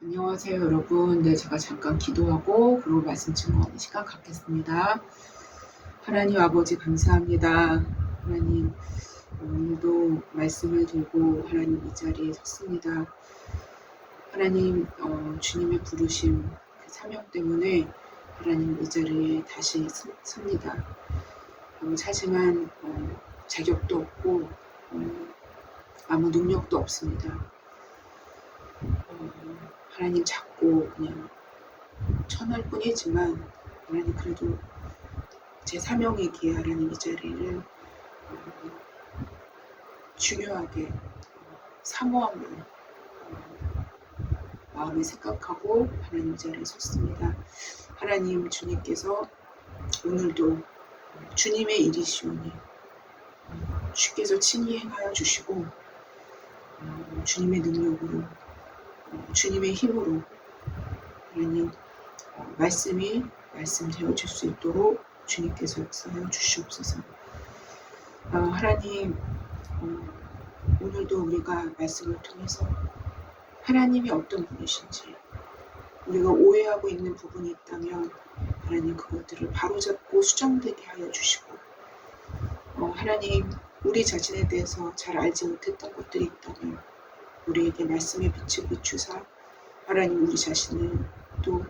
안녕하세요, 여러분. 네, 제가 잠깐 기도하고 그리고 말씀 증거하는 시간 갖겠습니다. 하나님 아버지 감사합니다. 하나님, 오늘도 말씀을 들고 하나님 이 자리에 섰습니다. 하나님, 주님의 부르심, 그 사명 때문에 하나님 이 자리에 다시 섭니다. 하지만 자격도 없고 아무 능력도 없습니다. 하나님 잡고 그냥 천할 뿐이지만 하나님 그래도 제 사명이기에 하나님 이 자리를 중요하게 사모함을 마음에 생각하고 하나님 자리에 섰습니다. 하나님 주님께서 오늘도 주님의 일이시오니 주께서 친히 행하여 주시고 주님의 능력으로 주님의 힘으로 하나님 말씀이 말씀되어질 수 있도록 주님께서 역사하여 주시옵소서. 하나님, 오늘도 우리가 말씀을 통해서 하나님이 어떤 분이신지 우리가 오해하고 있는 부분이 있다면 하나님 그것들을 바로잡고 수정되게 하여 주시고 하나님 우리 자신에 대해서 잘 알지 못했던 것들이 있다면 우리에게 말씀의 빛을 비추사 하나님 우리 자신을 또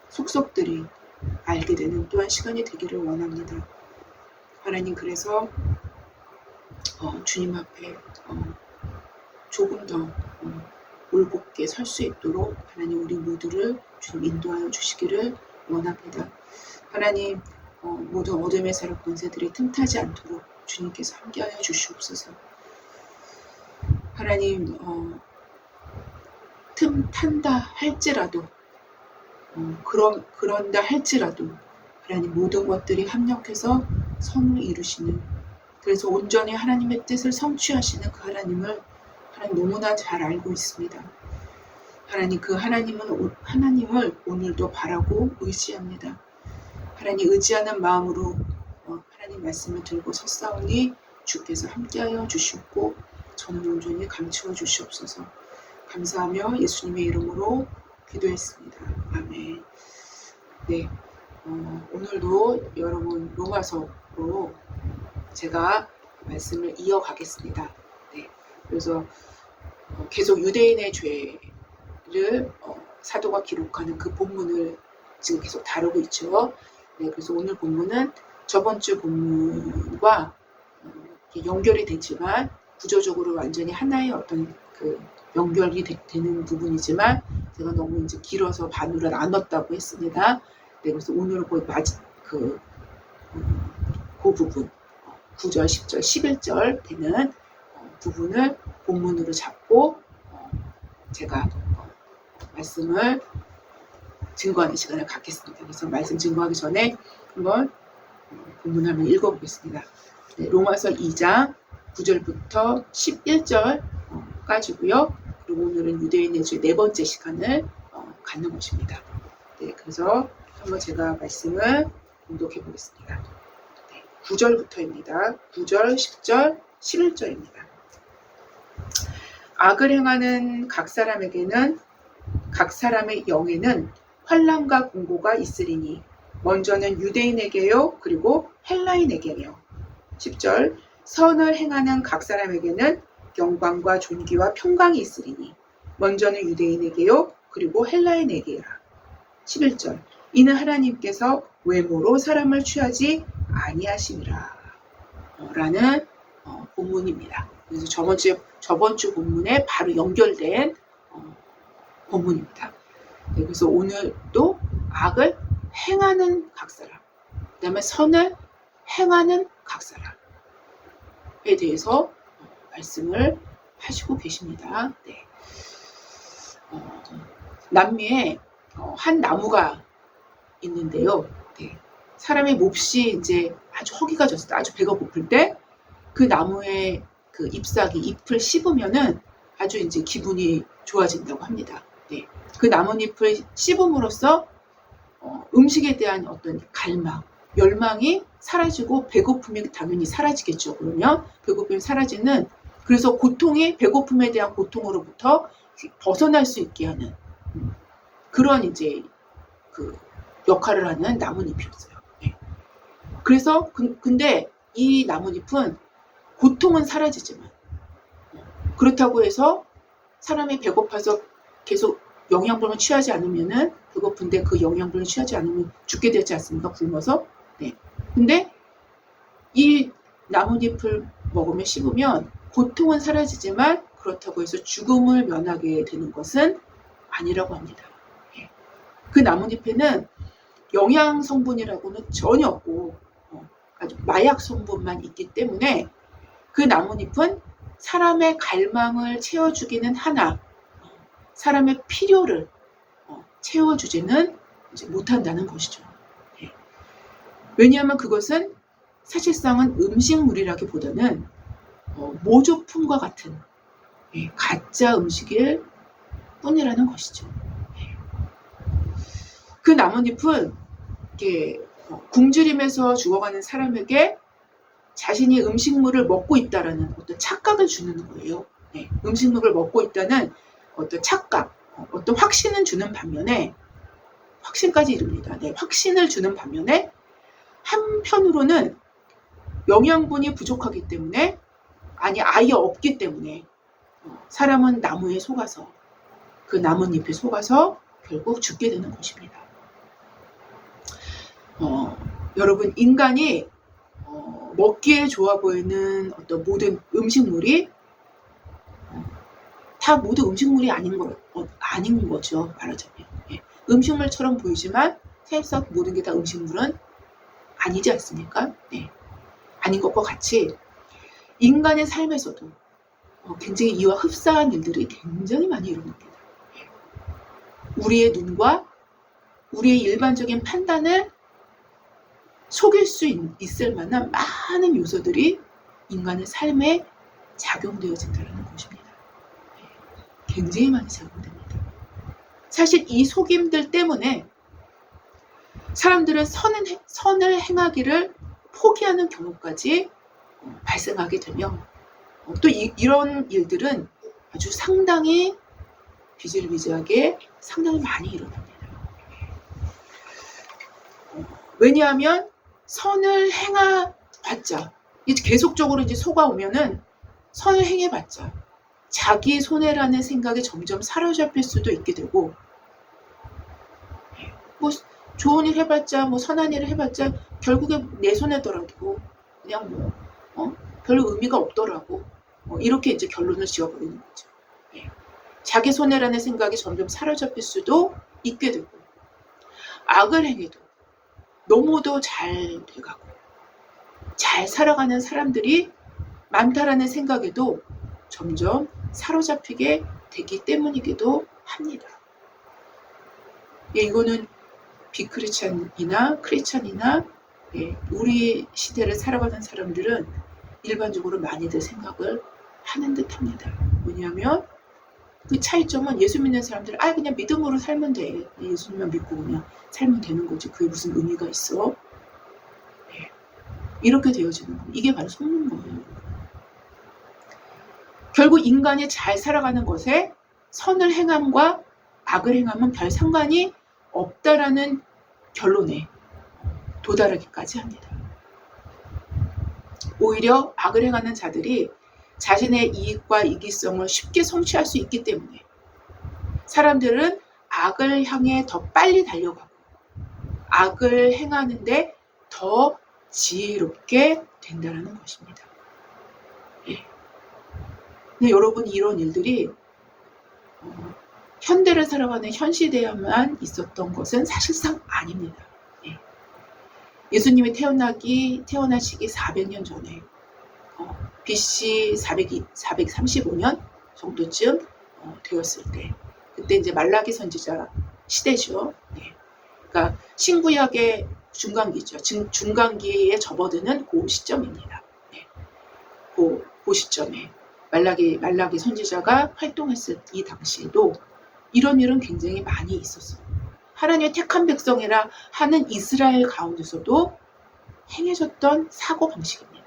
속속들이 알게 되는 또한 시간이 되기를 원합니다. 하나님 그래서 주님 앞에 조금 더 올곧게 설 수 있도록 하나님 우리 모두를 주님 인도하여 주시기를 원합니다. 하나님 모든 어둠의 세력 권세들이 틈타지 않도록 주님께서 함께하여 주시옵소서. 하나님 틈탄다 할지라도 그런다 할지라도 하나님 모든 것들이 합력해서 선을 이루시는, 그래서 온전히 하나님의 뜻을 성취하시는 그 하나님을 하나님 너무나 잘 알고 있습니다. 하나님 그 하나님을 오늘도 바라고 의지합니다. 하나님 의지하는 마음으로 하나님 말씀을 들고 섰사오니 주께서 함께하여 주시옵고 저는 온전히 감추어 주시옵소서. 감사하며 예수님의 이름으로 기도했습니다. 아멘. 네, 오늘도 여러분 로마서로 제가 말씀을 이어가겠습니다. 네, 그래서 계속 유대인의 죄를 사도가 기록하는 그 본문을 지금 계속 다루고 있죠. 네, 그래서 오늘 본문은 저번 주 본문과 연결이 되지만 구조적으로 완전히 하나의 어떤 그 연결이 되는 부분이지만 제가 너무 이제 길어서 반으로 나눴다고 했습니다. 네, 그래서 오늘 그 부분 9절, 10절, 11절 되는 부분을 본문으로 잡고 제가 말씀을 증거하는 시간을 갖겠습니다. 그래서 말씀 증거하기 전에 한번 본문 한번 읽어보겠습니다. 네, 로마서 2장 9절부터 11절까지고요. 그리고 오늘은 유대인의 죄 네 번째 시간을 갖는 것입니다. 네, 그래서 한번 제가 말씀을 공독해 보겠습니다. 네, 9절부터입니다. 9절, 10절, 11절입니다. 악을 행하는 각 사람에게는 각 사람의 영에는 환난과 공고가 있으리니 먼저는 유대인에게요 그리고 헬라인에게요. 10절 선을 행하는 각 사람에게는 영광과 존귀와 평강이 있으리니 먼저는 유대인에게요 그리고 헬라인에게라. 11절 이는 하나님께서 외모로 사람을 취하지 아니하심이라 라는 본문입니다. 그래서 저번 주 본문에 바로 연결된 본문입니다. 네, 그래서 오늘도 악을 행하는 각 사람, 그 다음에 선을 행하는 각 사람에 대해서 말씀을 하시고 계십니다. 네. 남미에 한 나무가 있는데요. 네. 사람의 몹시 이제 아주 허기가 졌을 때, 아주 배가 고플 때 그 나무의 그 잎을 씹으면은 아주 이제 기분이 좋아진다고 합니다. 네. 그 나뭇잎을 씹음으로써 음식에 대한 어떤 갈망, 열망이 사라지고 배고픔이 당연히 사라지겠죠. 그러면 배고픔이 사라지는, 그래서 배고픔에 대한 고통으로부터 벗어날 수 있게 하는 그런 이제 그 역할을 하는 나뭇잎이었어요. 네. 그래서 근데 이 나뭇잎은 고통은 사라지지만 그렇다고 해서 사람이 배고파서 계속 영양분을 취하지 않으면은 배고픈데 그 영양분을 취하지 않으면 죽게 되지 않습니까? 굶어서. 네. 근데 이 나뭇잎을 먹으면 씹으면 고통은 사라지지만 그렇다고 해서 죽음을 면하게 되는 것은 아니라고 합니다. 네. 그 나뭇잎에는 영양 성분이라고는 전혀 없고 아주 마약 성분만 있기 때문에 그 나뭇잎은 사람의 갈망을 채워주기는 하나 사람의 필요를 채워주지는 이제 못한다는 것이죠. 네. 왜냐하면 그것은 사실상은 음식물이라기보다는 모조품과 같은 가짜 음식일 뿐이라는 것이죠. 네. 그 나뭇잎은 이렇게 굶주림에서 죽어가는 사람에게 자신이 음식물을 먹고 있다라는 어떤 착각을 주는 거예요. 네. 음식물을 먹고 있다는 어떤 착각, 어떤 확신을 주는 반면에 확신까지 이릅니다. 네. 확신을 주는 반면에 한편으로는 영양분이 부족하기 때문에 아예 없기 때문에 사람은 나무에 속아서 그 나뭇잎에 속아서 결국 죽게 되는 것입니다. 여러분 인간이 먹기에 좋아 보이는 어떤 모든 음식물이 다 모두 음식물이 아닌 거죠. 말하자면. 예. 음식물처럼 보이지만 사실상 모든 게 다 음식물은 아니지 않습니까? 네. 아닌 것과 같이 인간의 삶에서도 굉장히 이와 흡사한 일들이 굉장히 많이 일어납니다. 예. 우리의 눈과 우리의 일반적인 판단을 속일 수 있을 만한 많은 요소들이 인간의 삶에 작용되어진다는 것입니다. 굉장히 많이 작용됩니다. 사실 이 속임들 때문에 사람들은 선을 행하기를 포기하는 경우까지 발생하게 되며 또 이런 일들은 아주 상당히 비일비재하게 상당히 많이 일어납니다. 왜냐하면 선을 행해봤자 계속적으로 이제 속아오면은 선을 행해봤자 자기 손해라는 생각이 점점 사로잡힐 수도 있게 되고 뭐 좋은 일 해봤자 뭐 선한 일을 해봤자 결국에 내 손해더라도 그냥 별로 의미가 없더라고 이렇게 이제 결론을 지어버리는 거죠. 자기 손해라는 생각이 점점 사로잡힐 수도 있게 되고 악을 행해도 너무도 잘 돼가고 잘 살아가는 사람들이 많다라는 생각에도 점점 사로잡히게 되기 때문이기도 합니다. 이거는 비크리스찬이나 크리스찬이나 우리 시대를 살아가는 사람들은 일반적으로 많이들 생각을 하는 듯합니다. 왜냐하면 그 차이점은 예수 믿는 사람들은 그냥 믿음으로 살면 돼. 예수님만 믿고 그냥 살면 되는 거지. 그게 무슨 의미가 있어? 이렇게 되어지는 겁니다. 이게 바로 속는 거예요. 결국 인간이 잘 살아가는 것에 선을 행함과 악을 행함은 별 상관이 없다라는 결론에 도달하기까지 합니다. 오히려 악을 행하는 자들이 자신의 이익과 이기성을 쉽게 성취할 수 있기 때문에 사람들은 악을 향해 더 빨리 달려가고 악을 행하는데 더 지혜롭게 된다는 것입니다. 근데 여러분 이런 일들이 현대를 살아가는 현 시대에만 있었던 것은 사실상 아닙니다. 예수님이 태어나시기 400년 전에 BC 435년 정도쯤 되었을 때 그때 이제 말라기 선지자 시대죠. 그러니까 신구약의 중간기죠. 중간기에 접어드는 그 시점입니다. 그 시점에 말라기 선지자가 활동했을 이 당시에도 이런 일은 굉장히 많이 있었어요. 하나님의 택한 백성이라 하는 이스라엘 가운데서도 행해졌던 사고방식입니다.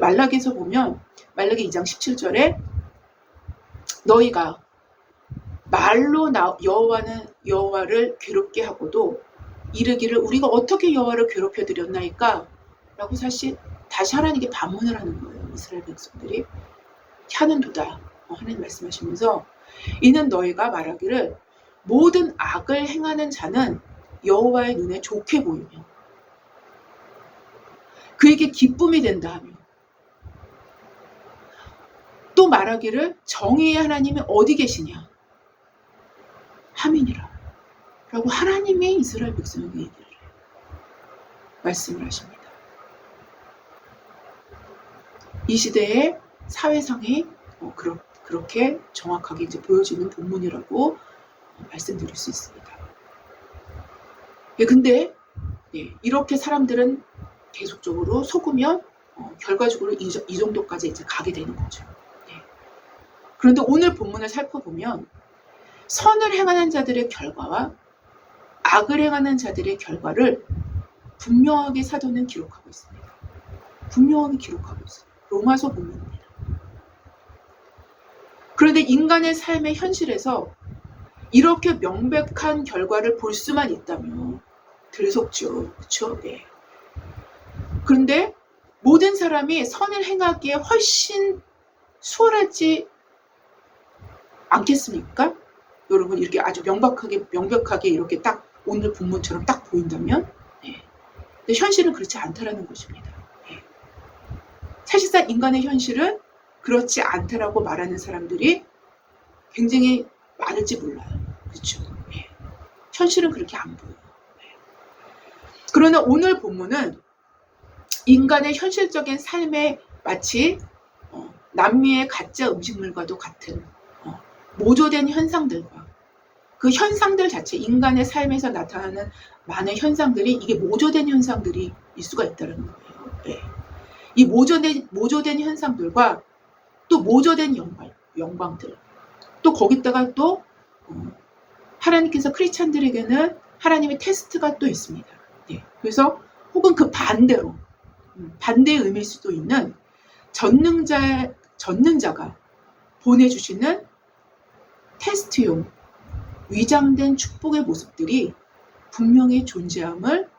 말라기에서 보면 말라기 2장 17절에 너희가 말로 여호와를 괴롭게 하고도 이르기를 우리가 어떻게 여호와를 괴롭혀 드렸나이까? 라고 사실 다시 하나님께 반문을 하는 거예요. 이스라엘 백성들이. 하는도다. 하나님 말씀하시면서 이는 너희가 말하기를 모든 악을 행하는 자는 여호와의 눈에 좋게 보이며 그에게 기쁨이 된다 하며 또 말하기를 정의의 하나님이 어디 계시냐 함이니라 라고 하나님의 이스라엘 백성에게 얘기를 해요. 말씀을 하십니다. 이 시대의 사회상이 그렇게 정확하게 이제 보여지는 본문이라고 말씀드릴 수 있습니다. 근데 이렇게 사람들은 계속적으로 속으면 결과적으로 이 정도까지 이제 가게 되는 거죠. 그런데 오늘 본문을 살펴보면 선을 행하는 자들의 결과와 악을 행하는 자들의 결과를 분명하게 사도는 기록하고 있습니다. 분명하게 기록하고 있어요. 로마서 본문입니다. 그런데 인간의 삶의 현실에서 이렇게 명백한 결과를 볼 수만 있다면 들 속죠. 그렇죠? 네. 그런데 모든 사람이 선을 행하기에 훨씬 수월하지 않겠습니까? 여러분 이렇게 아주 명백하게 이렇게 딱 오늘 본문처럼 딱 보인다면 근데 현실은 그렇지 않다라는 것입니다. 사실상 인간의 현실은 그렇지 않다라고 말하는 사람들이 굉장히 많을지 몰라요. 그렇죠? 현실은 그렇게 안 보여요. 그러나 오늘 본문은 인간의 현실적인 삶에 마치 남미의 가짜 음식물과도 같은 모조된 현상들과 그 현상들 자체, 인간의 삶에서 나타나는 많은 현상들이 이게 모조된 현상들일 수가 있다는 거예요. 이 모조된 현상들과 또 모조된 영광들, 또 거기다가 또 하나님께서 크리스찬들에게는 하나님의 테스트가 또 있습니다. 그래서 혹은 그 반대의 의미일 수도 있는 전능자가 보내주시는 테스트용 위장된 축복의 모습들이 분명히 존재함을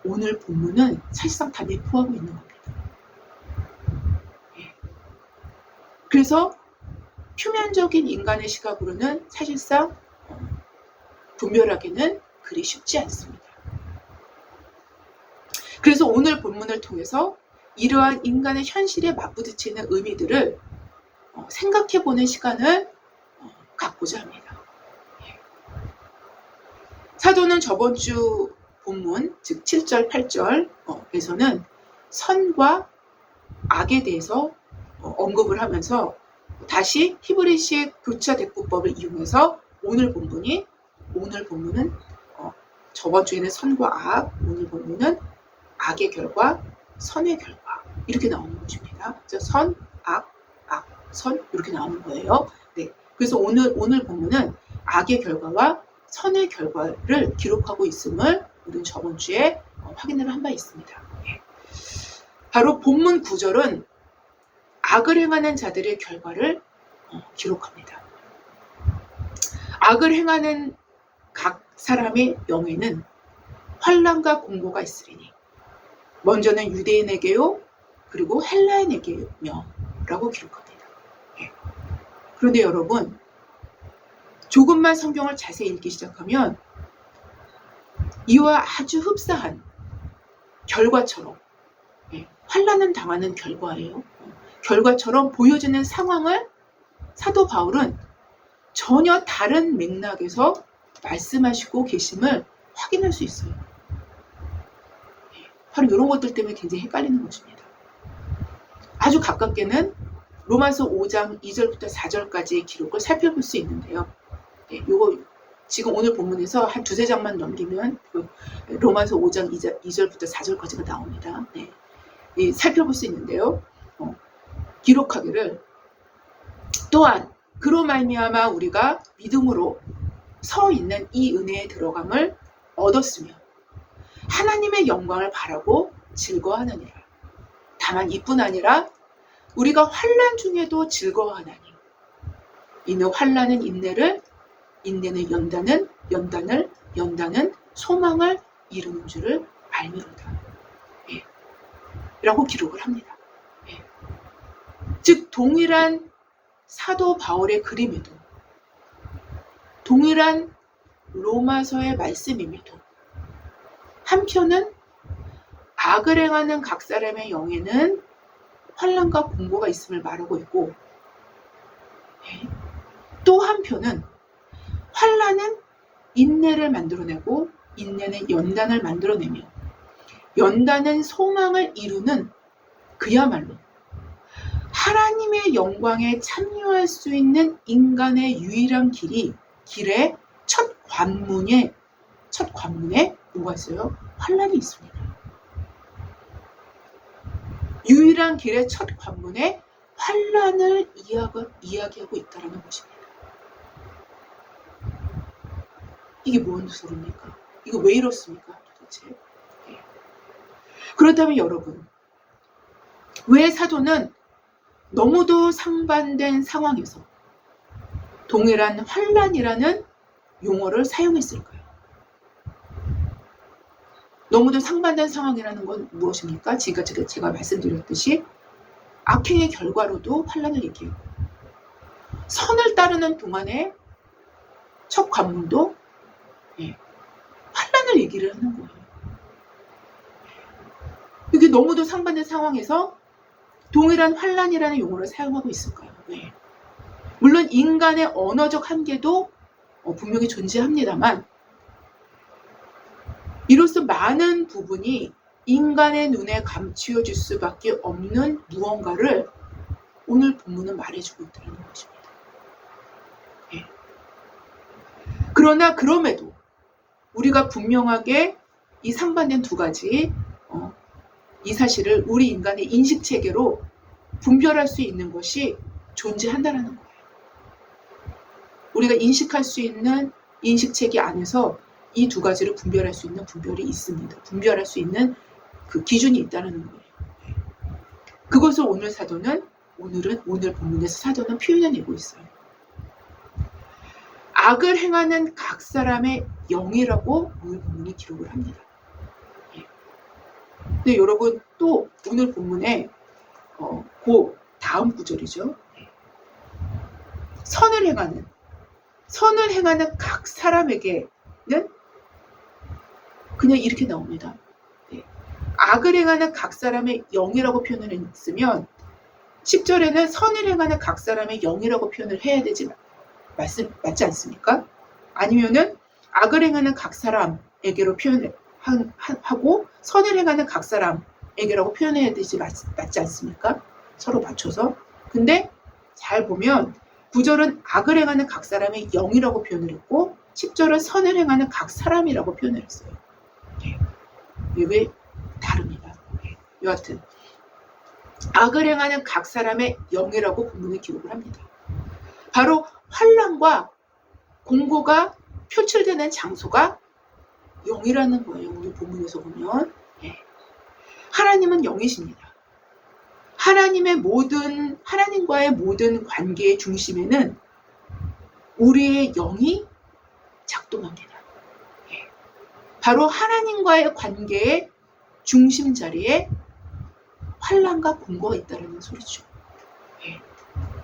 오늘 본문은 사실상 다 내포하고 있는 겁니다. 그래서 표면적인 인간의 시각으로는 사실상 분별하기는 그리 쉽지 않습니다. 그래서 오늘 본문을 통해서 이러한 인간의 현실에 맞부딪히는 의미들을 생각해보는 시간을 갖고자 합니다. 사도는 저번 주 본문, 즉 7절, 8절에서는 선과 악에 대해서 언급을 하면서 다시 히브리식 교차 대꾸법을 이용해서 오늘 본문은 저번 주에는 선과 악, 오늘 본문은 악의 결과, 선의 결과 이렇게 나오는 것입니다. 선, 악, 선 이렇게 나오는 거예요. 그래서 오늘 본문은 악의 결과와 선의 결과를 기록하고 있음을 우리는 저번 주에 확인을 한 바 있습니다. 바로 본문 9절은 악을 행하는 자들의 결과를 기록합니다. 악을 행하는 각 사람의 영에는 환난과 공고가 있으리니 먼저는 유대인에게요 그리고 헬라인에게며 라고 기록합니다. 그런데 여러분 조금만 성경을 자세히 읽기 시작하면 이와 아주 흡사한 결과처럼 환난은 당하는 결과예요. 결과처럼 보여지는 상황을 사도 바울은 전혀 다른 맥락에서 말씀하시고 계심을 확인할 수 있어요. 바로 이런 것들 때문에 굉장히 헷갈리는 것입니다. 아주 가깝게는 로마서 5장 2절부터 4절까지의 기록을 살펴볼 수 있는데요. 요거 지금 오늘 본문에서 한 두세 장만 넘기면 로마서 5장 2절부터 4절까지가 나옵니다. 살펴볼 수 있는데요. 기록하기를 또한 그로 말미암아 우리가 믿음으로 서 있는 이 은혜에 들어감을 얻었으며 하나님의 영광을 바라고 즐거워하느니라. 다만 이뿐 아니라 우리가 환난 중에도 즐거워하나니 이는 환난은 인내를 인내는 연단은 소망을 이루는 줄을 알미로다. 예. 라고 기록을 합니다. 예. 즉 동일한 사도 바울의 그림에도, 동일한 로마서의 말씀임에도 한편은 악을 행하는 각 사람의 영에는 환난과 공고가 있음을 말하고 있고, 또 한편은 환난은 인내를 만들어내고 인내는 연단을 만들어내며 연단은 소망을 이루는 그야말로 하나님의 영광에 참여할 수 있는 인간의 유일한 길의 첫 관문에 뭐가 있어요? 환난이 있습니다. 유일한 길의 첫 관문에 환난을 이야기하고 있다는 것입니다. 이게 뭔 소리입니까? 이거 왜 이렇습니까? 도대체. 네. 그렇다면 여러분, 왜 사도는 너무도 상반된 상황에서 동일한 환난이라는 용어를 사용했을까요? 너무도 상반된 상황이라는 건 무엇입니까? 지금까지 제가 말씀드렸듯이 악행의 결과로도 환난을 얘기해요. 선을 따르는 동안에 첫 관문도 환난을 얘기를 하는 거예요. 이게 너무도 상반된 상황에서 동일한 환난이라는 용어를 사용하고 있을까요? 왜? 물론 인간의 언어적 한계도 분명히 존재합니다만 이로써 많은 부분이 인간의 눈에 감추어질 수밖에 없는 무언가를 오늘 본문은 말해주고 있다는 것입니다. 그러나 그럼에도 우리가 분명하게 이 상반된 두 가지 이 사실을 우리 인간의 인식체계로 분별할 수 있는 것이 존재한다는 거예요. 우리가 인식할 수 있는 인식체계 안에서 이 두 가지를 분별할 수 있는 분별이 있습니다. 분별할 수 있는 그 기준이 있다는 거예요. 그것을 오늘 본문에서 사도는 표현해내고 있어요. 악을 행하는 각 사람의 영이라고 오늘 본문이 기록을 합니다. 근데 여러분 또 오늘 본문에 그 다음 구절이죠. 선을 행하는 각 사람에게는 그냥 이렇게 나옵니다. 악을 행하는 각 사람의 영이라고 표현을 했으면 10절에는 선을 행하는 각 사람의 영이라고 표현을 해야 되지 맞지 않습니까? 아니면은 악을 행하는 각 사람에게로 표현을 하고 선을 행하는 각 사람에게라고 표현해야 되지 맞지 않습니까? 서로 맞춰서. 근데 잘 보면 9절은 악을 행하는 각 사람의 영이라고 표현을 했고 10절은 선을 행하는 각 사람이라고 표현을 했어요. 왜 다릅니다. 여하튼 악을 행하는 각 사람의 영이라고 본문에 기록을 합니다. 바로 환난과 공고가 표출되는 장소가 영이라는 거예요. 오늘 본문에서 보면 하나님은 영이십니다. 하나님과의 모든 관계의 중심에는 우리의 영이 작동합니다. 바로 하나님과의 관계의 중심 자리에 환난과 공고가 있다는 소리죠.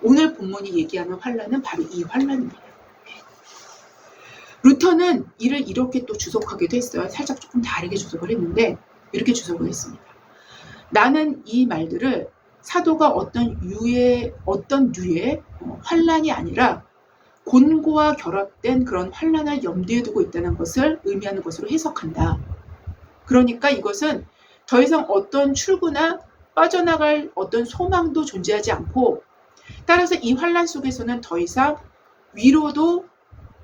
오늘 본문이 얘기하는 환난은 바로 이 환난입니다. 루터는 이를 이렇게 또 주석하기도 했어요. 살짝 조금 다르게 주석을 했는데 이렇게 주석을 했습니다. 나는 이 말들을 사도가 어떤 류의 환난이 아니라 곤고와 결합된 그런 환난을 염두에 두고 있다는 것을 의미하는 것으로 해석한다. 그러니까 이것은 더 이상 어떤 출구나 빠져나갈 어떤 소망도 존재하지 않고 따라서 이 환난 속에서는 더 이상 위로도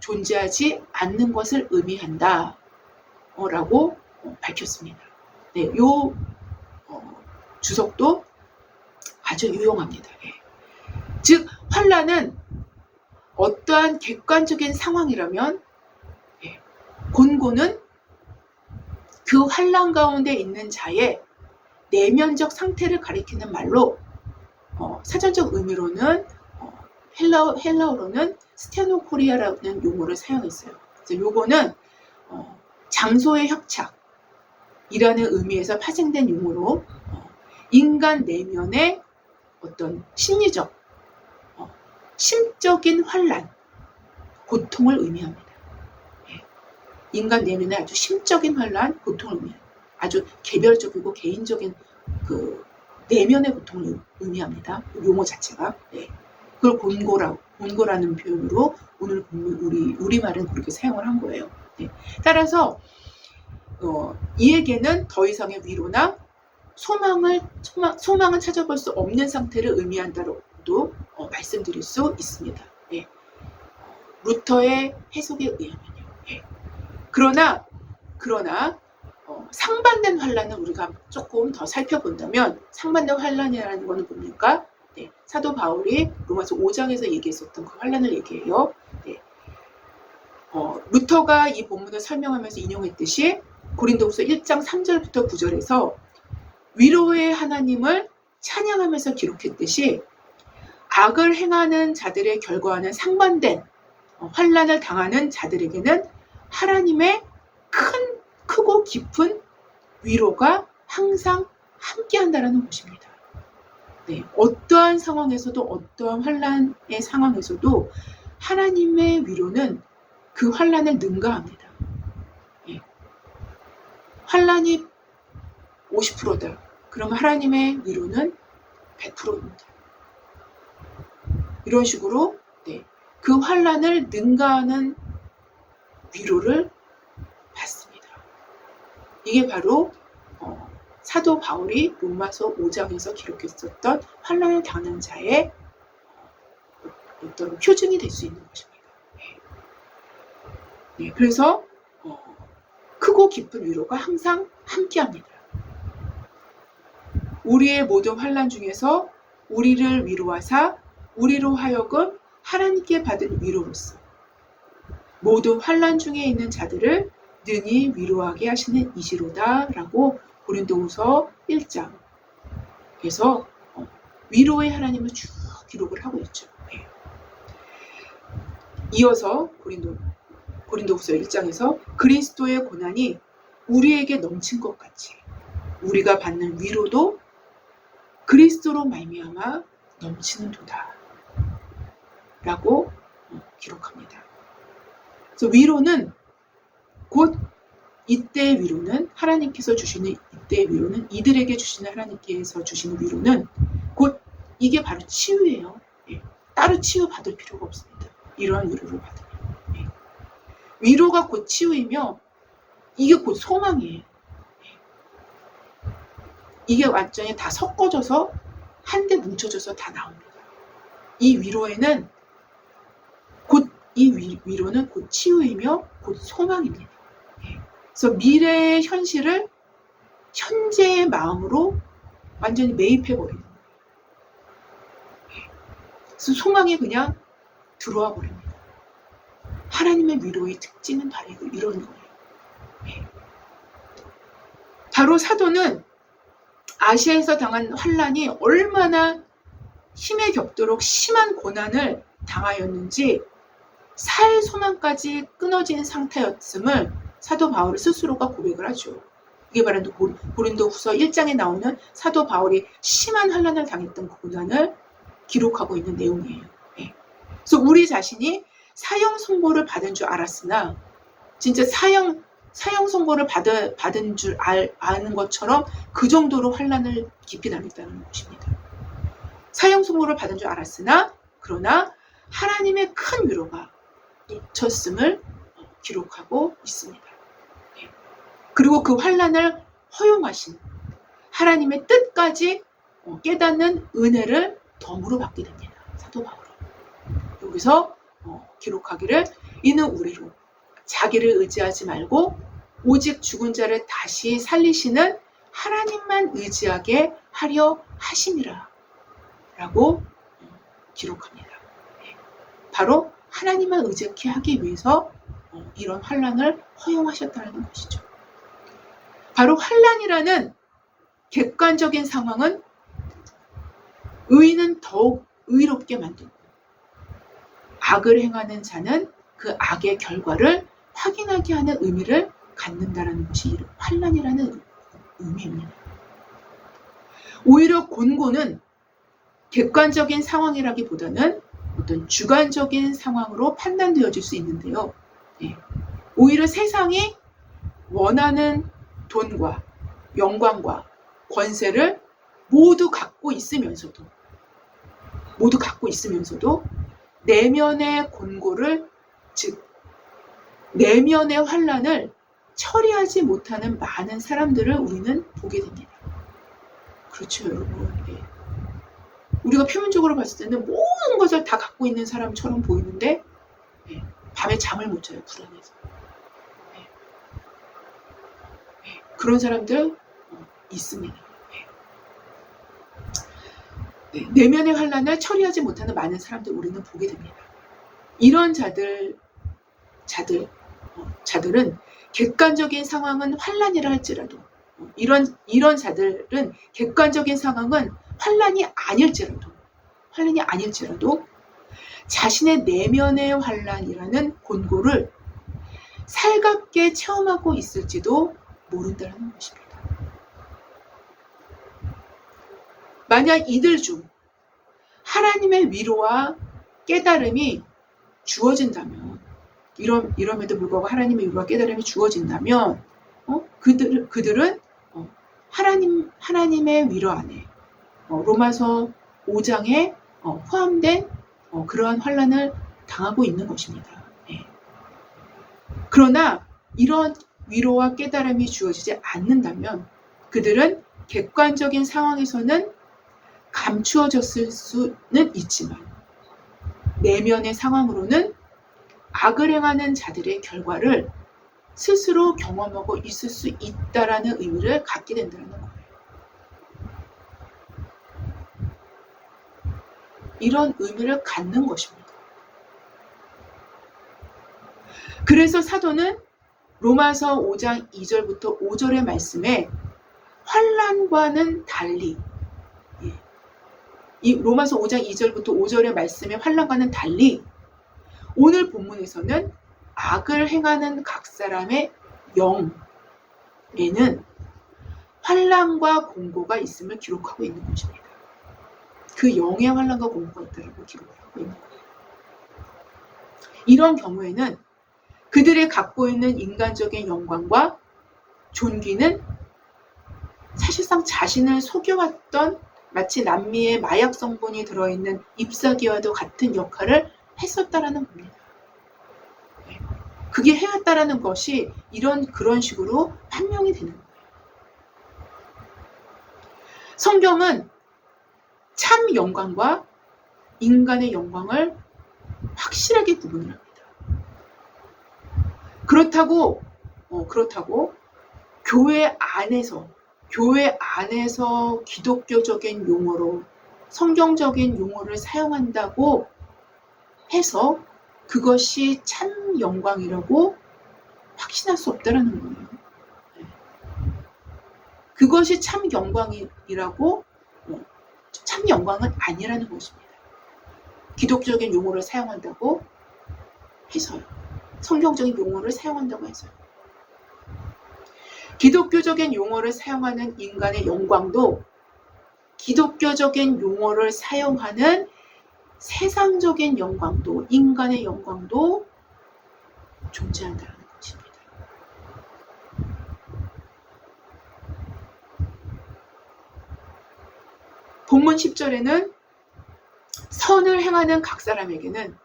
존재하지 않는 것을 의미한다 라고 밝혔습니다. 요 주석도 아주 유용합니다. 즉 환난은 어떠한 객관적인 상황이라면 곤고는 그 환난 가운데 있는 자의 내면적 상태를 가리키는 말로 사전적 의미로는 헬라어로는 스테노코리아라는 용어를 사용했어요. 그래서 요거는 장소의 협착이라는 의미에서 파생된 용어로 인간 내면의 어떤 심리적, 심적인 환란, 고통을 의미합니다. 예. 인간 내면의 아주 심적인 환란, 고통을 의미합니다. 아주 개별적이고 개인적인 그 내면의 고통을 의미합니다. 용어 자체가. 네. 그걸 곤고라는 표현으로 오늘 우리말은 그렇게 사용을 한 거예요. 네. 따라서 이에게는 더 이상의 위로나 소망을 찾아볼 수 없는 상태를 의미한다고도 말씀드릴 수 있습니다. 네. 루터의 해석에 의하면요. 네. 그러나 상반된 환란을 우리가 조금 더 살펴본다면 상반된 환란이라는 것은 뭡니까? 네. 사도 바울이 로마서 5장에서 얘기했었던 그 환란을 얘기해요. 네. 루터가 이 본문을 설명하면서 인용했듯이 고린도후서 1장 3절부터 9절에서 위로의 하나님을 찬양하면서 기록했듯이 악을 행하는 자들의 결과와는 상반된 환란을 당하는 자들에게는 하나님의 크고 깊은 위로가 항상 함께한다라는 것입니다. 네, 어떠한 상황에서도 어떠한 환란의 상황에서도 하나님의 위로는 그 환란을 능가합니다. 네. 환란이 50%다. 그러면 하나님의 위로는 100%입니다. 이런 식으로 네, 그 환란을 능가하는 위로를 받습니다. 이게 바로 사도 바울이 로마서 5장에서 기록했었던 환란을 당하는 자의 어떤 표징이 될 수 있는 것입니다. 네, 그래서 크고 깊은 위로가 항상 함께합니다. 우리의 모든 환란 중에서 우리를 위로하사 우리로 하여금 하나님께 받은 위로로서 모든 환란 중에 있는 자들을 능히 위로하게 하시는 이시로다 라고 고린도후서 1장에서 위로의 하나님을 쭉 기록을 하고 있죠. 네. 이어서 고린도후서 1장에서 그리스도의 고난이 우리에게 넘친 것 같이 우리가 받는 위로도 그리스도로 말미암아 넘치는도다 라고 기록합니다. 그래서 위로는 곧 이때의 위로는 하나님께서 주시는 이때의 위로는 이들에게 주시는 하나님께서 주시는 위로는 곧 이게 바로 치유예요. 예. 따로 치유받을 필요가 없습니다. 이러한 위로를 받으면. 예. 위로가 곧 치유이며 이게 곧 소망이에요. 예. 이게 완전히 다 섞어져서 한데 뭉쳐져서 다 나옵니다. 이 위로에는 위로는 곧 치유이며 곧 소망입니다. 예. 그래서 미래의 현실을 현재의 마음으로 완전히 매입해버리는 거예요. 예. 그래서 소망이 그냥 들어와 버립니다. 하나님의 위로의 특징은 바로 이런 거예요. 예. 바로 사도는 아시아에서 당한 환란이 얼마나 힘에 겹도록 심한 고난을 당하였는지 살 소망까지 끊어진 상태였음을 사도 바울 스스로가 고백을 하죠. 이게 바로 고린도후서 1장에 나오는 사도 바울이 심한 환란을 당했던 그 고난을 기록하고 있는 내용이에요. 네. 그래서 우리 자신이 사형 선고를 받은 줄 알았으나 진짜 사형 선고를 받은 줄 아는 것처럼 그 정도로 환란을 깊이 당했다는 것입니다. 사형 선고를 받은 줄 알았으나 그러나 하나님의 큰 위로가 놓쳤음을 기록하고 있습니다. 네. 그리고 그 환란을 허용하신 하나님의 뜻까지 깨닫는 은혜를 덤으로 받게 됩니다. 사도 바울은 여기서 기록하기를 이는 우리로 자기를 의지하지 말고 오직 죽은 자를 다시 살리시는 하나님만 의지하게 하려 하심이라 라고 기록합니다. 네. 바로 하나님만 의지하게 하기 위해서 이런 환란을 허용하셨다는 것이죠. 바로 환란이라는 객관적인 상황은 의인은 더욱 의롭게 만들고 악을 행하는 자는 그 악의 결과를 확인하게 하는 의미를 갖는다라는 것이 환난이라는 의미입니다. 오히려 곤고는 객관적인 상황이라기보다는 어떤 주관적인 상황으로 판단되어질 수 있는데요. 오히려 세상이 원하는 돈과 영광과 권세를 모두 갖고 있으면서도 내면의 곤고를, 즉 내면의 환난을 처리하지 못하는 많은 사람들을 우리는 보게 됩니다. 그렇죠, 여러분. 우리가 표면적으로 봤을 때는 모든 것을 다 갖고 있는 사람처럼 보이는데 밤에 잠을 못 자요, 불안해서. 그런 사람들 있습니다. 내면의 환난을 처리하지 못하는 많은 사람들 우리는 보게 됩니다. 이런 자들은 객관적인 상황은 환난이라 할지라도, 이런 자들은 객관적인 상황은 환난이 아닐지라도 자신의 내면의 환난이라는 곤고를 살갑게 체험하고 있을지도 모른다는 것입니다. 만약 이들 중 하나님의 위로와 깨달음이 주어진다면, 이럼에도 불구하고 하나님의 위로와 깨달음이 주어진다면 그들은 하나님의 위로 안에 로마서 5장에 포함된 그러한 환난을 당하고 있는 것입니다. 그러나 이런 위로와 깨달음이 주어지지 않는다면 그들은 객관적인 상황에서는 감추어졌을 수는 있지만 내면의 상황으로는 악을 행하는 자들의 결과를 스스로 경험하고 있을 수 있다라는 의미를 갖게 된다는 거예요. 이런 의미를 갖는 것입니다. 그래서 사도는 로마서 5장 2절부터 5절의 말씀에 환난과는 달리, 이 로마서 5장 2절부터 5절의 말씀의 환난과는 달리 오늘 본문에서는 악을 행하는 각 사람의 영에는 환난과 공고가 있음을 기록하고 있는 것입니다. 그 영의 환난과 공고가 있다고 기록하고 있는 거예요. 이런 경우에는 그들이 갖고 있는 인간적인 영광과 존귀는 사실상 자신을 속여왔던 마치 남미의 마약 성분이 들어있는 잎사귀와도 같은 역할을 했었다라는 겁니다. 그게 해왔다라는 것이 그런 식으로 판명이 되는 거예요. 성경은 참 영광과 인간의 영광을 확실하게 구분을 합니다. 그렇다고 교회 안에서 기독교적인 용어로 성경적인 용어를 사용한다고 해서 그것이 참 영광이라고 확신할 수 없다라는 거예요. 그것이 참 영광이라고, 참 영광은 아니라는 것입니다. 기독적인 용어를 사용한다고 해서요. 성경적인 용어를 사용한다고 해서요. 기독교적인 용어를 사용하는 인간의 영광도 기독교적인 용어를 사용하는 세상적인 영광도, 인간의 영광도 존재한다는 것입니다. 본문 10절에는 선을 행하는 각 사람에게는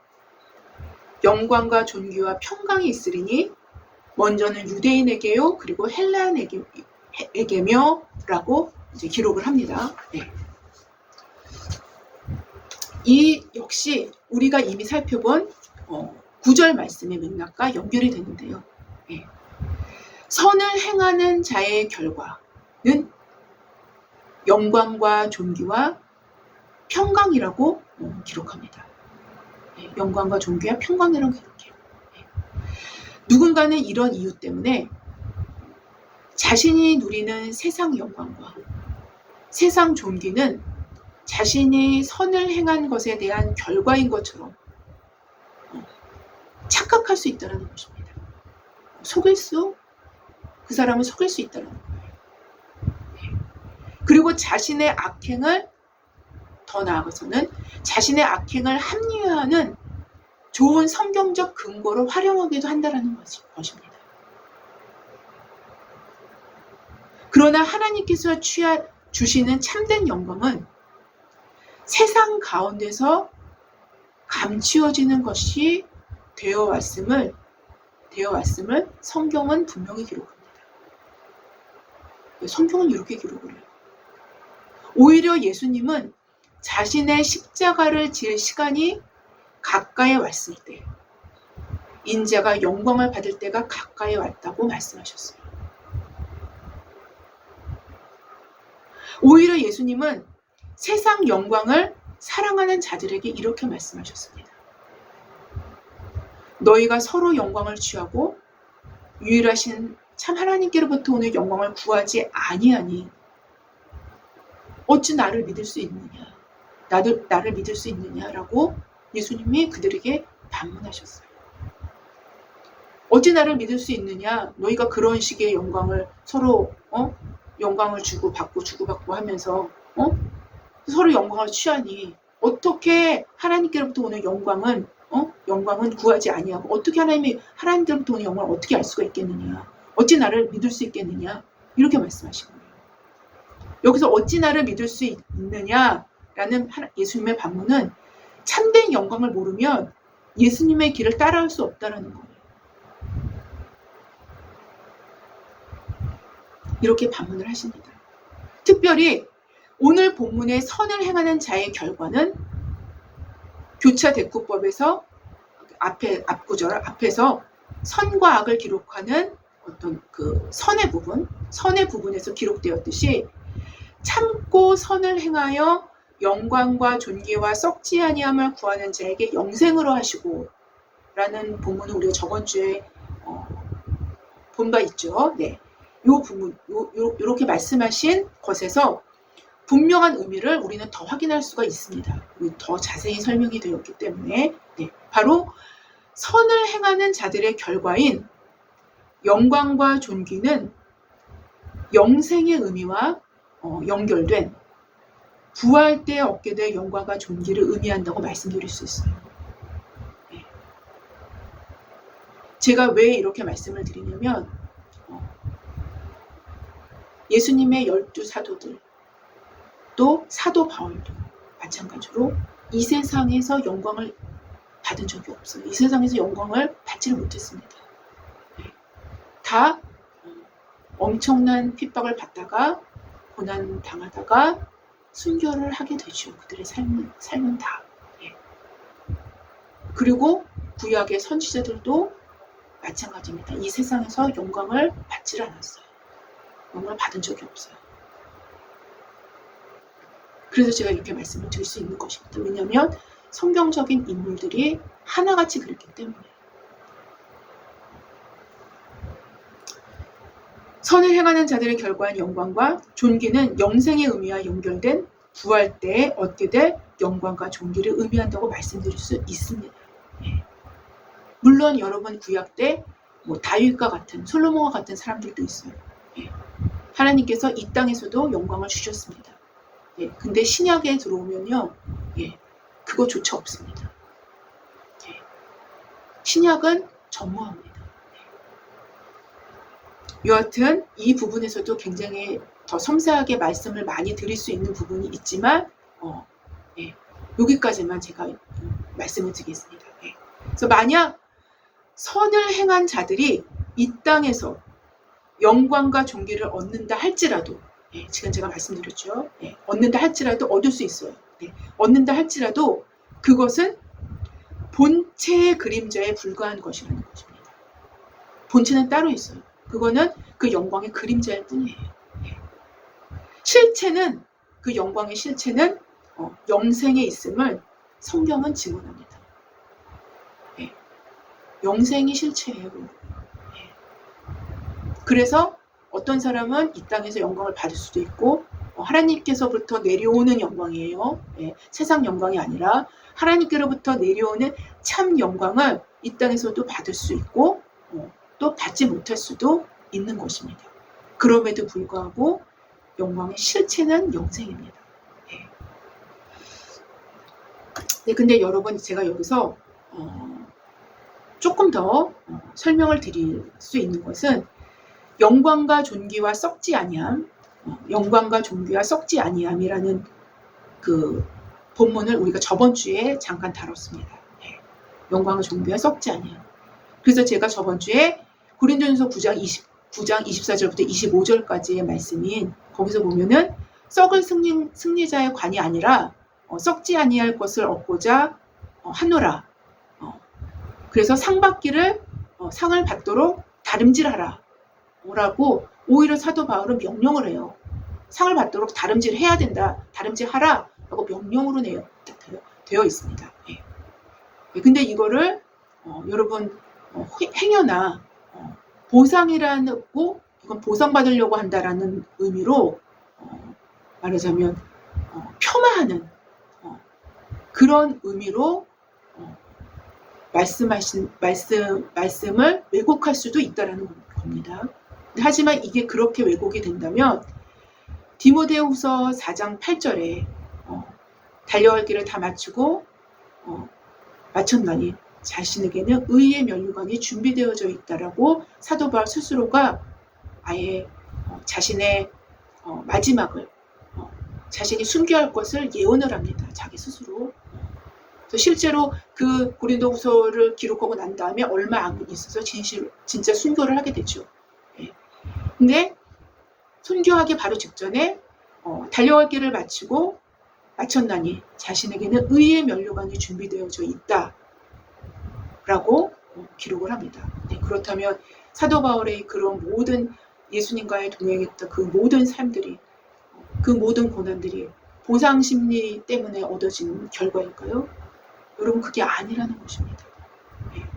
영광과 존귀와 평강이 있으리니 먼저는 유대인에게요 그리고 헬라인에게며 라고 이제 기록을 합니다. 이 역시 우리가 이미 살펴본 9절 말씀의 맥락과 연결이 되는데요. 선을 행하는 자의 결과는 영광과 존귀와 평강이라고 기록합니다. 영광과 존귀와 평강이라고 기록해요. 누군가는 이런 이유 때문에 자신이 누리는 세상 영광과 세상 존귀는 자신이 선을 행한 것에 대한 결과인 것처럼 생각할 수 있다는 것입니다. 그 사람을 속일 수 있다는 거예요. 그리고 자신의 악행을, 더 나아가서는 자신의 악행을 합리화하는 좋은 성경적 근거로 활용하기도 한다는 것입니다. 그러나 하나님께서 주시는 참된 영광은 세상 가운데서 감추어지는 것이 되어 왔음을 성경은 분명히 기록합니다. 성경은 이렇게 기록을 해요. 오히려 예수님은 자신의 십자가를 질 시간이 가까이 왔을 때, 인자가 영광을 받을 때가 가까이 왔다고 말씀하셨어요. 오히려 예수님은 세상 영광을 사랑하는 자들에게 이렇게 말씀하셨습니다. 너희가 서로 영광을 취하고 유일하신 참 하나님께로부터 오는 영광을 구하지 아니하니 어찌 나를 믿을 수 있느냐, 나를 믿을 수 있느냐라고 예수님이 그들에게 반문하셨어요. 어찌 나를 믿을 수 있느냐, 너희가 그런 식의 영광을 서로 영광을 주고받고 하면서 서로 영광을 취하니 어떻게 하나님께로부터 오는 영광은 구하지 아니하고 어떻게 하나님께로부터 오는 영광을 어떻게 알 수가 있겠느냐, 어찌 나를 믿을 수 있겠느냐, 이렇게 말씀하신 거예요. 여기서 어찌 나를 믿을 수 있느냐라는 예수님의 반문은 참된 영광을 모르면 예수님의 길을 따라할 수 없다라는 거예요. 이렇게 반문을 하십니다. 특별히 오늘 본문의 선을 행하는 자의 결과는 교차대꾸법에서 앞구절 앞에서 선과 악을 기록하는 어떤 그 선의 부분에서 기록되었듯이 참고 선을 행하여 영광과 존귀와 썩지 아니함을 구하는 자에게 영생으로 하시고 라는 본문을 우리가 저번 주에 본 바 있죠. 네. 요 부분, 요렇게 말씀하신 것에서 분명한 의미를 우리는 더 확인할 수가 있습니다. 더 자세히 설명이 되었기 때문에 네. 바로 선을 행하는 자들의 결과인 영광과 존귀는 영생의 의미와 연결된 부활 때 얻게 될 영광과 존귀를 의미한다고 말씀드릴 수 있어요. 네. 제가 왜 이렇게 말씀을 드리냐면 예수님의 12사도들 또 사도 바울도 마찬가지로 이 세상에서 영광을 받은 적이 없어요. 이 세상에서 영광을 받지를 못했습니다. 네. 다 엄청난 핍박을 받다가 고난 당하다가 순교를 하게 되죠. 그들의 삶은 다. 예. 그리고 구약의 선지자들도 마찬가지입니다. 이 세상에서 영광을 받지 않았어요. 영광을 받은 적이 없어요. 그래서 제가 이렇게 말씀을 드릴 수 있는 것입니다. 왜냐하면 성경적인 인물들이 하나같이 그랬기 때문에. 선을 행하는 자들의 결과한 영광과 존귀는 영생의 의미와 연결된 부활 때에 얻게 될 영광과 존귀를 의미한다고 말씀드릴 수 있습니다. 예. 물론 여러분 구약 때 다윗과 같은 솔로몬과 같은 사람들도 있어요. 예. 하나님께서 이 땅에서도 영광을 주셨습니다. 예. 근데 신약에 들어오면요, 예. 그거조차 없습니다. 예. 신약은 전무합니다. 여하튼 이 부분에서도 굉장히 더 섬세하게 말씀을 많이 드릴 수 있는 부분이 있지만 예, 여기까지만 제가 말씀을 드리겠습니다. 예. 그래서 만약 선을 행한 자들이 이 땅에서 영광과 존귀를 얻는다 할지라도 예, 지금 제가 말씀드렸죠. 예, 얻는다 할지라도 얻을 수 있어요. 예, 얻는다 할지라도 그것은 본체의 그림자에 불과한 것이라는 것입니다. 본체는 따로 있어요. 그거는 그 영광의 그림자일 뿐이에요. 예. 실체는 그 영광의 실체는 영생에 있음을 성경은 증언합니다. 예. 영생이 실체예요. 예. 그래서 어떤 사람은 이 땅에서 영광을 받을 수도 있고 하나님께서부터 내려오는 영광이에요. 예, 세상 영광이 아니라 하나님께로부터 내려오는 참 영광을 이 땅에서도 받을 수 있고 또 받지 못할 수도 있는 것입니다. 그럼에도 불구하고 영광의 실체는 영생입니다. 예. 네, 근데 여러분 제가 여기서 조금 더 설명을 드릴 수 있는 것은 영광과 존귀와 썩지 아니함, 영광과 존귀와 썩지 아니함이라는 그 본문을 우리가 저번 주에 잠깐 다뤘습니다. 네. 영광과 존귀와 썩지 아니함. 그래서 제가 저번 주에 고린도전서 9장 24절부터 25절까지의 말씀인 거기서 보면은 썩을 승리자의 관이 아니라 썩지 아니할 것을 얻고자 하노라. 그래서 상을 받도록 다름질하라. 라고 오히려 사도 바울은 명령을 해요. 상을 받도록 다름질해야 된다. 다름질하라. 라고 명령으로 되어 있습니다. 예. 근데 이거를 여러분 행여나 보상이라고 이건 보상받으려고 한다라는 의미로 말하자면 폄하하는 그런 의미로 말씀을 왜곡할 수도 있다라는 겁니다. 하지만 이게 그렇게 왜곡이 된다면 디모데후서 4장 8절에 달려갈 길을 다 마치고 마쳤나니 자신에게는 의의 면류관이 준비되어져 있다라고 사도 바울 스스로가 아예 자신의 마지막을 자신이 순교할 것을 예언을 합니다. 자기 스스로. 실제로 그 고린도후서를 기록하고 난 다음에 얼마 안 있어서 진짜 순교를 하게 되죠. 예. 근데 순교하기 바로 직전에 달려갈 길을 마쳤나니 자신에게는 의의 면류관이 준비되어져 있다 라고 기록을 합니다. 네, 그렇다면 사도 바울의 그런 모든 예수님과의 동행했던 그 모든 삶들이 그 모든 고난들이 보상심리 때문에 얻어진 결과일까요? 여러분 그게 아니라는 것입니다. 네.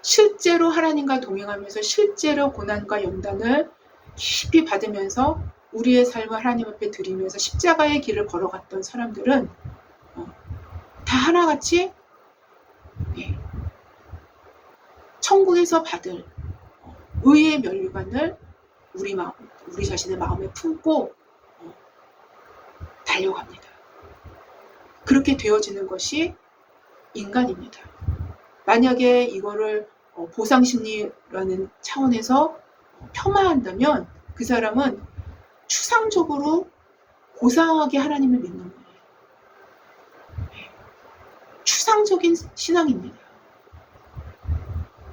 실제로 하나님과 동행하면서 실제로 고난과 연단을 깊이 받으면서 우리의 삶을 하나님 앞에 드리면서 십자가의 길을 걸어갔던 사람들은 다 하나같이 천국에서 받을 의의 면류관을 우리 자신의 마음에 품고 달려갑니다. 그렇게 되어지는 것이 인간입니다. 만약에 이거를 보상심리라는 차원에서 폄하한다면 그 사람은 추상적으로 고상하게 하나님을 믿는 거예요. 추상적인 신앙입니다.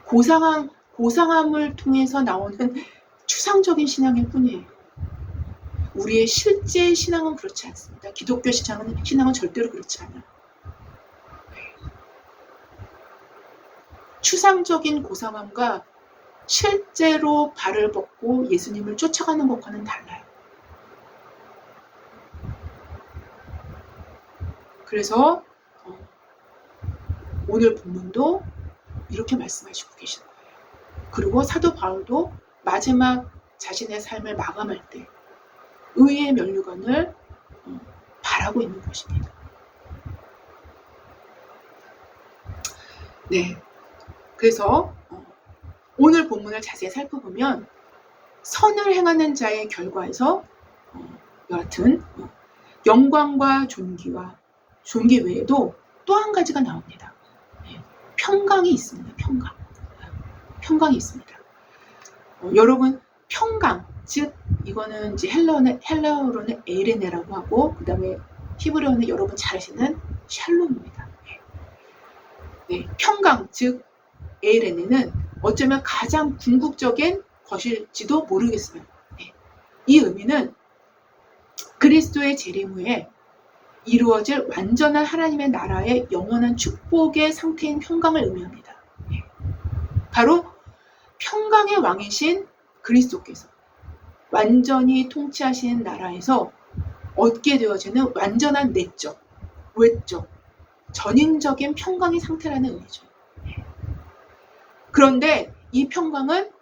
고상함을 통해서 나오는 추상적인 신앙일 뿐이에요. 우리의 실제 신앙은 그렇지 않습니다. 기독교 신앙은 절대로 그렇지 않아요. 추상적인 고상함과 실제로 발을 뻗고 예수님을 쫓아가는 것과는 달라요. 그래서 오늘 본문도 이렇게 말씀하시고 계시는 거예요. 그리고 사도 바울도 마지막 자신의 삶을 마감할 때 의의 면류관을 바라고 있는 것입니다. 네, 그래서 오늘 본문을 자세히 살펴보면 선을 행하는 자의 결과에서 여하튼 영광과 존귀 외에도 또 한 가지가 나옵니다. 평강이 있습니다. 평강이 있습니다. 여러분 평강, 즉 이거는 이제 헬라어로는 에이레네라고 하고 그 다음에 히브리어는 여러분 잘 아시는 샬롬입니다. 네, 평강, 즉 에이레네는 어쩌면 가장 궁극적인 것일지도 모르겠어요. 네. 이 의미는 그리스도의 재림 후에 이루어질 완전한 하나님의 나라의 영원한 축복의 상태인 평강을 의미합니다. 네. 바로 평강의 왕이신 그리스도께서 완전히 통치하시는 나라에서 얻게 되어지는 완전한 내적, 외적, 전인적인 평강의 상태라는 의미죠. 네. 그런데 이 평강은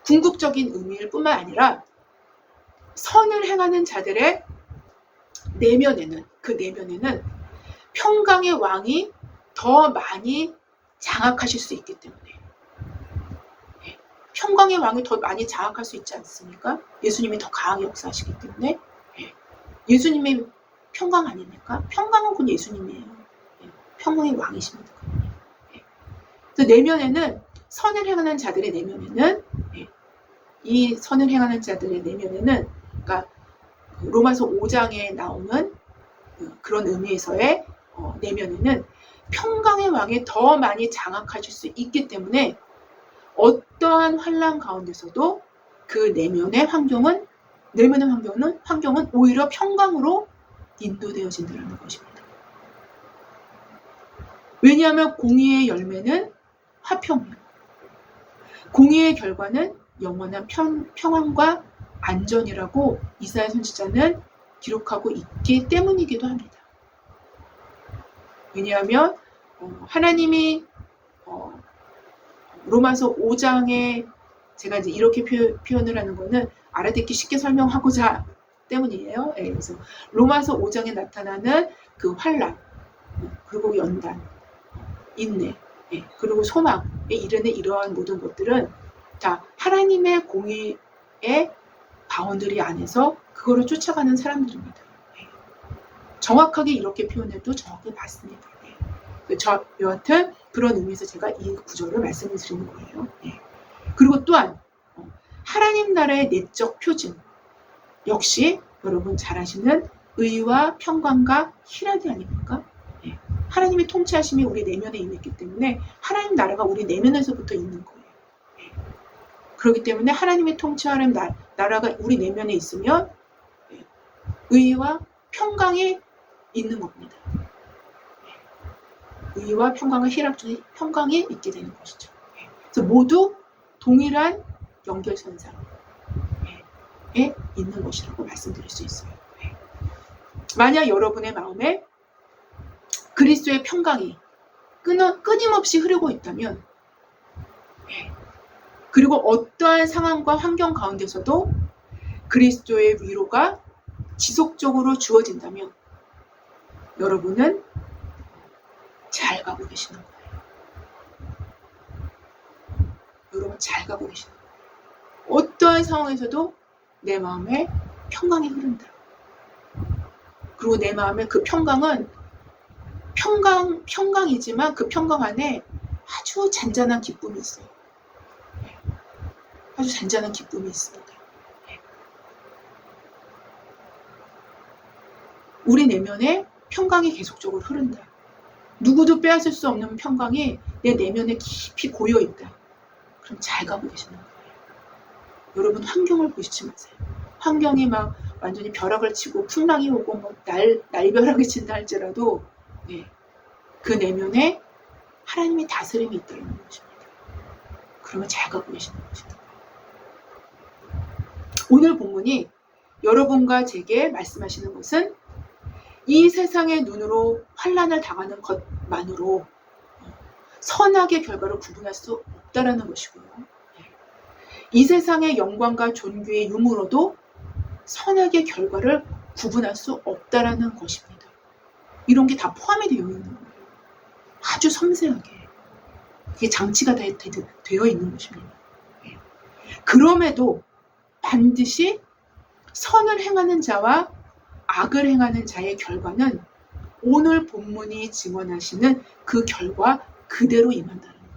궁극적인 의미일 뿐만 아니라 선을 행하는 자들의 내면에는, 그 내면에는 평강의 왕이 더 많이 장악하실 수 있기 때문에, 평강의 왕이 더 많이 장악할 수 있지 않습니까? 예수님이 더 강하게 역사하시기 때문에. 예수님의 평강 아닙니까? 평강은 곧 예수님이에요. 평강의 왕이십니다. 그래서 내면에는, 선을 행하는 자들의 내면에는, 이 선을 행하는 자들의 내면에는, 그러니까 로마서 5장에 나오는 그런 의미에서의 내면에는 평강의 왕이 더 많이 장악하실 수 있기 때문에 어떠한 환난 가운데서도 그 내면의 환경은 오히려 평강으로 인도되어진다는 것입니다. 왜냐하면 공의의 열매는 화평이요, 공의의 결과는 영원한 평안과 안전이라고 이사야 선지자는 기록하고 있기 때문이기도 합니다. 왜냐하면 하나님이 로마서 5장에 제가 이제 이렇게 표현을 하는 거는 알아듣기 쉽게 설명하고자 때문이에요. 그래서 로마서 5장에 나타나는 그 환난, 그리고 연단, 인내, 그리고 소망에 이르는 이러한 모든 것들은 다 하나님의 공의의 바운더리 안에서 그거를 쫓아가는 사람들입니다. 정확하게 이렇게 표현해도 정확히 맞습니다. 여하튼 그런 의미에서 제가 이 구절을 말씀을 드리는 거예요. 그리고 또한 하나님 나라의 내적 표징 역시 여러분 잘 아시는 의와 평강과 희락이 아닙니까? 하나님의 통치하심이 우리 내면에 임했기 때문에 하나님 나라가 우리 내면에서부터 있는 거예요. 그렇기 때문에 하나님의 통치하는 나라가 우리 내면에 있으면 의와 평강이 있는 겁니다. 의와 평강과 희락 중에 평강이 있게 되는 것이죠. 그래서 모두 동일한 연결선상에 있는 것이라고 말씀드릴 수 있어요. 만약 여러분의 마음에 그리스도의 평강이 끊임없이 흐르고 있다면, 그리고 어떠한 상황과 환경 가운데서도 그리스도의 위로가 지속적으로 주어진다면 여러분은 잘 가고 계시는 거예요. 여러분 잘 가고 계시는 거예요. 어떠한 상황에서도 내 마음에 평강이 흐른다. 그리고 내 마음에 그 평강은 평강이지만 그 평강 안에 아주 잔잔한 기쁨이 있어요. 아주 잔잔한 기쁨이 있습니다. 우리 내면에 평강이 계속적으로 흐른다. 누구도 빼앗을 수 없는 평강이 내 내면에 깊이 고여있다. 그럼 잘 가고 계시는 거예요. 여러분 환경을 보시지 마세요. 환경이 막 완전히 벼락을 치고 풍랑이 오고 뭐 날벼락이 친다 할지라도 그 내면에 하나님의 다스림이 있다는 것입니다. 그러면 잘 가고 계시는 것입니다. 오늘 본문이 여러분과 제게 말씀하시는 것은 이 세상의 눈으로 환난을 당하는 것만으로 선악의 결과를 구분할 수 없다라는 것이고요. 이 세상의 영광과 존귀의 유무로도 선악의 결과를 구분할 수 없다라는 것입니다. 이런 게 다 포함이 되어 있는 거예요. 아주 섬세하게 그게 장치가 되어 있는 것입니다. 그럼에도 반드시 선을 행하는 자와 악을 행하는 자의 결과는 오늘 본문이 증언하시는 그 결과 그대로 임한다는 거예요.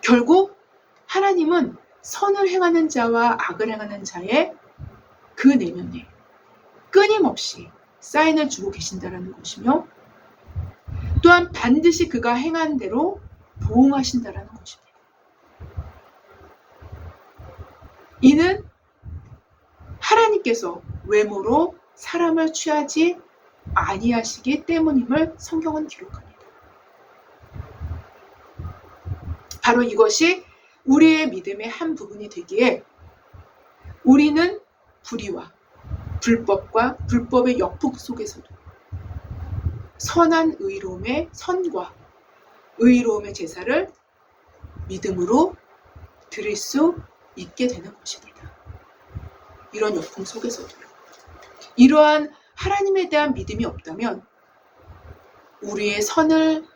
결국 하나님은 선을 행하는 자와 악을 행하는 자의 그 내면에 끊임없이 사인을 주고 계신다는 것이며, 또한 반드시 그가 행한 대로 보응하신다는 것입니다. 이는 하나님께서 외모로 사람을 취하지 아니하시기 때문임을 성경은 기록합니다. 바로 이것이 우리의 믿음의 한 부분이 되기에 우리는 불의와 불법과 불법의 역풍 속에서도, 선한 의로움의 선과 의로움의 제사를 믿음으로 드릴 수 있게 되는 것입니다. 이런 역풍 속에서도요. 이러한 하나님에 대한 믿음이 없다면 우리의 선을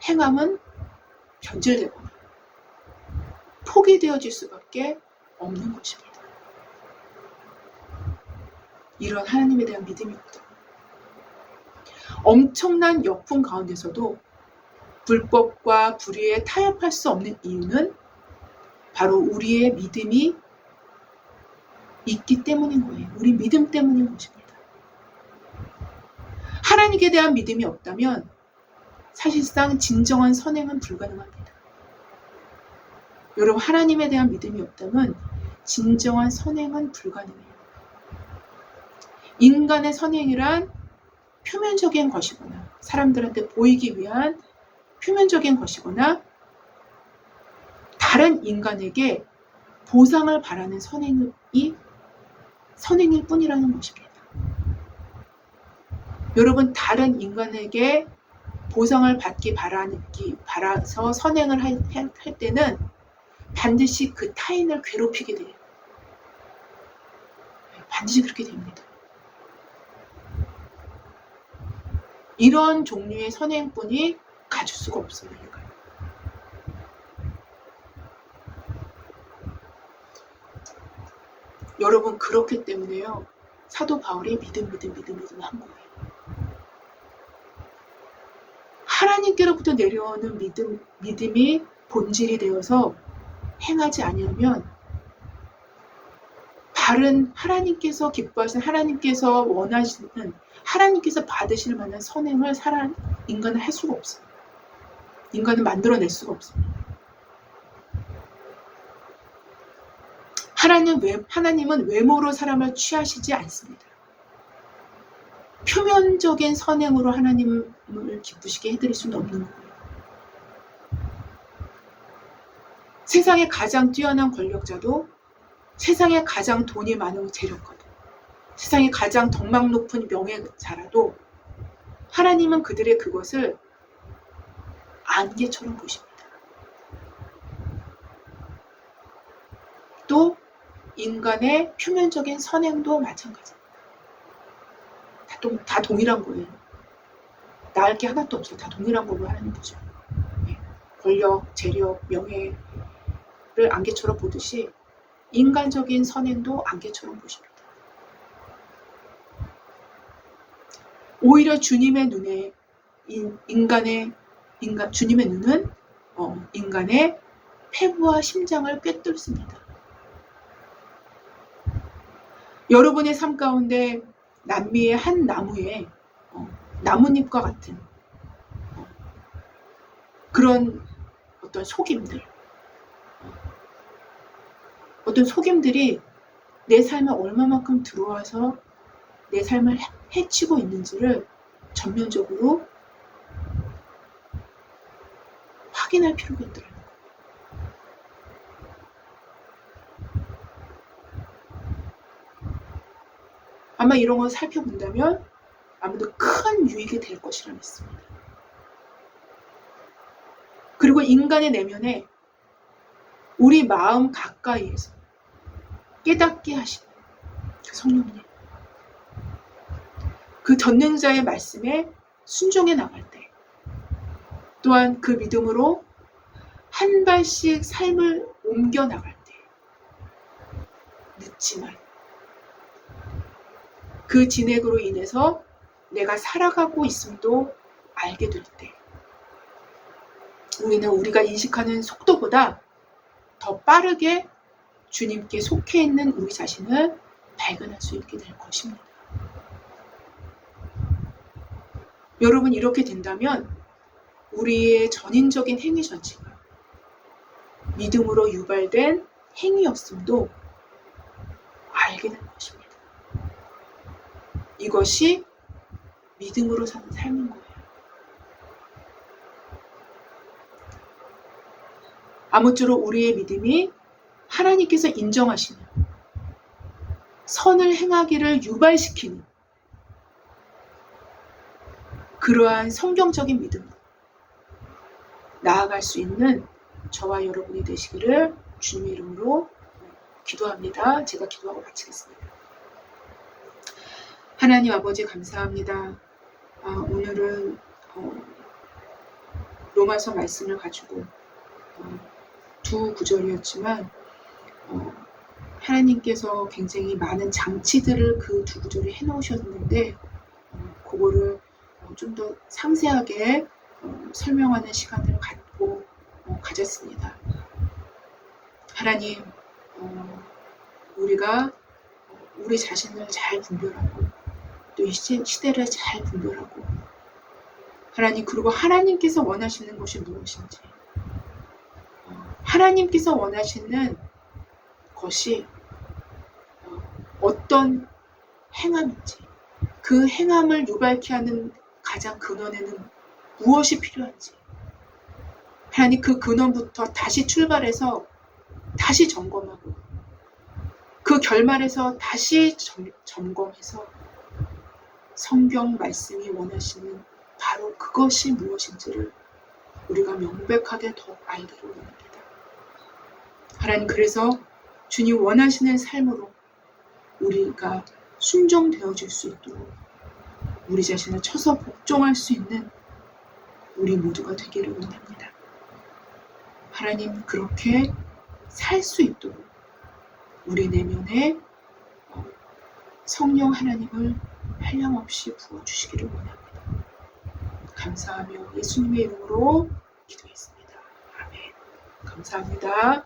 행함은 변질되거나 포기되어질 수밖에 없는 것입니다. 이런 하나님에 대한 믿음이 없다. 엄청난 역풍 가운데서도 불법과 불의에 타협할 수 없는 이유는 바로 우리의 믿음이 있기 때문인 거예요. 우리 믿음 때문인 것입니다. 하나님께 대한 믿음이 없다면 사실상 진정한 선행은 불가능합니다. 여러분, 하나님에 대한 믿음이 없다면 진정한 선행은 불가능해요. 인간의 선행이란 표면적인 것이거나 사람들한테 보이기 위한 표면적인 것이거나 다른 인간에게 보상을 바라는 선행일 뿐이라는 것입니다. 여러분, 다른 인간에게 보상을 받기 바라서 선행을 할 때는 반드시 그 타인을 괴롭히게 돼요. 반드시 그렇게 됩니다. 이런 종류의 선행뿐이 가질 수가 없어요. 여러분, 그렇기 때문에요. 사도 바울이 믿음 한 거예요. 하나님께로부터 내려오는 믿음이 본질이 되어서 행하지 아니하면 바른 하나님께서 기뻐하시는 하나님께서 원하시는 하나님께서 받으실 만한 선행을 인간은 할 수가 없어요. 인간은 만들어낼 수가 없어요. 하나님은 외모로 사람을 취하시지 않습니다. 표면적인 선행으로 하나님을 기쁘시게 해드릴 수는 없는 거예요. 세상에 가장 뛰어난 권력자도, 세상에 가장 돈이 많은 재력가도, 세상에 가장 덕망 높은 명예자라도 하나님은 그들의 그것을 안개처럼 보십니다. 또 인간의 표면적인 선행도 마찬가지입니다. 다 동일한 거예요. 나을 게 하나도 없어요. 다 동일한 걸로 하나님 보죠. 권력, 재력, 명예를 안개처럼 보듯이 인간적인 선행도 안개처럼 보십니다. 오히려 주님의 눈에 주님의 눈은 인간의 폐부와 심장을 꿰뚫습니다. 여러분의 삶 가운데 남미의 한 나무에 나뭇잎과 같은 그런 어떤 속임들이 내 삶에 얼마만큼 들어와서 내 삶을 해치고 있는지를 전면적으로 확인할 필요가 있더라고요. 아마 이런 걸 살펴본다면 아무도 큰 유익이 될 것이라 믿습니다. 그리고 인간의 내면에 우리 마음 가까이에서 깨닫게 하시는 그 성령님, 그 전능자의 말씀에 순종해 나갈 때, 또한 그 믿음으로 한 발씩 삶을 옮겨 나갈 때, 늦지만 그 진액으로 인해서 내가 살아가고 있음도 알게 될 때, 우리는 우리가 인식하는 속도보다 더 빠르게 주님께 속해 있는 우리 자신을 발견할 수 있게 될 것입니다. 여러분, 이렇게 된다면 우리의 전인적인 행위 전체가 믿음으로 유발된 행위였음도 알게 될 것입니다. 이것이 믿음으로 사는 삶인 거예요. 아무쪼록 우리의 믿음이 하나님께서 인정하시는 선을 행하기를 유발시키는 그러한 성경적인 믿음으로 나아갈 수 있는 저와 여러분이 되시기를 주님의 이름으로 기도합니다. 제가 기도하고 마치겠습니다. 하나님 아버지 감사합니다. 오늘은 로마서 말씀을 가지고 두 구절이었지만 하나님께서 굉장히 많은 장치들을 그 두 구절에 해놓으셨는데 그거를 좀 더 상세하게 설명하는 시간을 갖고 가졌습니다. 하나님, 우리가 우리 자신을 잘 분별하고 또 이 시대를 잘 분별하고 하나님, 그리고 하나님께서 원하시는 것이 무엇인지, 하나님께서 원하시는 것이 어떤 행함인지, 그 행함을 유발케 하는 가장 근원에는 무엇이 필요한지, 하나님 그 근원부터 다시 출발해서 다시 점검하고 그 결말에서 다시 점검해서 성경 말씀이 원하시는 바로 그것이 무엇인지를 우리가 명백하게 더 알기를 원합니다. 하나님, 그래서 주님 원하시는 삶으로 우리가 순종되어질 수 있도록 우리 자신을 쳐서 복종할 수 있는 우리 모두가 되기를 원합니다. 하나님, 그렇게 살 수 있도록 우리 내면에 성령 하나님을 한량없이 부어주시기를 원합니다. 감사하며 예수님의 이름으로 기도했습니다. 아멘. 감사합니다.